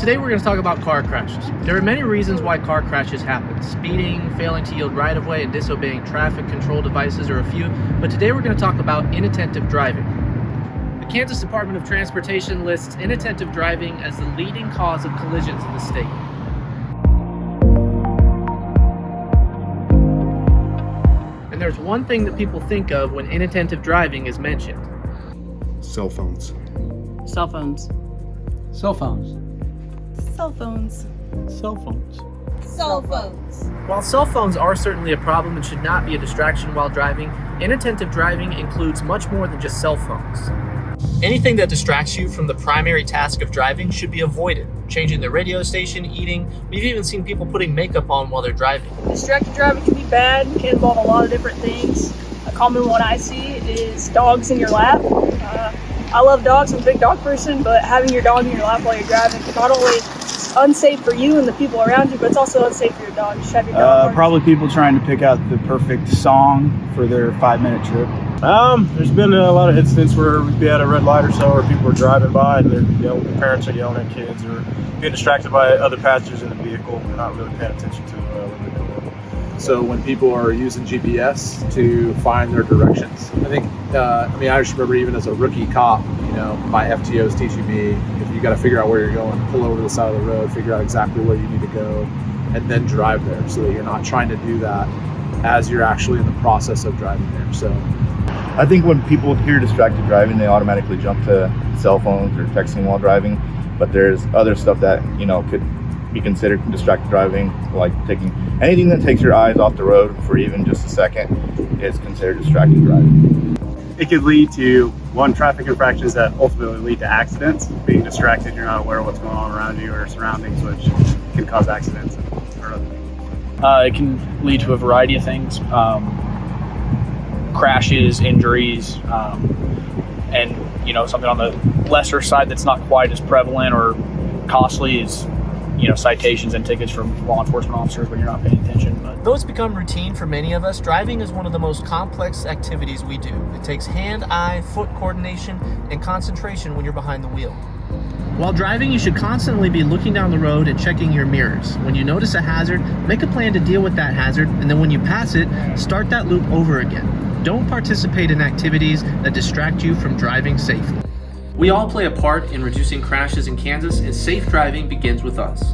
Today we're going to talk about car crashes. There are many reasons why car crashes happen. Speeding, failing to yield right-of-way, and disobeying traffic control devices are a few, but today we're going to talk about inattentive driving. The Kansas Department of Transportation lists inattentive driving as the leading cause of collisions in the state. And there's one thing that people think of when inattentive driving is mentioned. Cell phones. Cell phones. Cell phones. Cell phones. Cell phones. Cell phones. While cell phones are certainly a problem and should not be a distraction while driving, inattentive driving includes much more than just cell phones. Anything that distracts you from the primary task of driving should be avoided. Changing the radio station, eating. We've even seen people putting makeup on while they're driving. Distracted driving can be bad, can involve a lot of different things. A common one I see is dogs in your lap. I love dogs, I'm a big dog person, but having your dog in your lap while you're driving is not only unsafe for you and the people around you, but it's also unsafe for your dog. You should have your dog Probably people trying to pick out the perfect song for their 5-minute trip. There's been a lot of incidents where we'd be at a red light or so, or people are driving by and the parents are yelling at kids or being distracted by other passengers in the vehicle. They're not really paying attention to what they're doing. So when people are using GPS to find their directions, I think, I just remember even as a rookie cop, my FTOs teaching me, if you got to figure out where you're going, pull over to the side of the road, figure out exactly where you need to go, and then drive there so that you're not trying to do that as you're actually in the process of driving there. So I think when people hear distracted driving, they automatically jump to cell phones or texting while driving. But there's other stuff that, could be considered distracted driving, like taking anything that takes your eyes off the road for even just a second is considered distracted driving. It could lead to, traffic infractions that ultimately lead to accidents. Being distracted, you're not aware of what's going on around you or surroundings, which can cause accidents and hurt other people. It can lead to a variety of things. Crashes, injuries, and something on the lesser side that's not quite as prevalent or costly is citations and tickets from law enforcement officers when you're not paying attention. But Though it's become routine for many of us, driving is one of the most complex activities we do. It takes hand, eye, foot coordination, and concentration when you're behind the wheel. While driving, you should constantly be looking down the road and checking your mirrors. When you notice a hazard, make a plan to deal with that hazard, and then when you pass it, start that loop over again. Don't participate in activities that distract you from driving safely. We all play a part in reducing crashes in Kansas, and safe driving begins with us.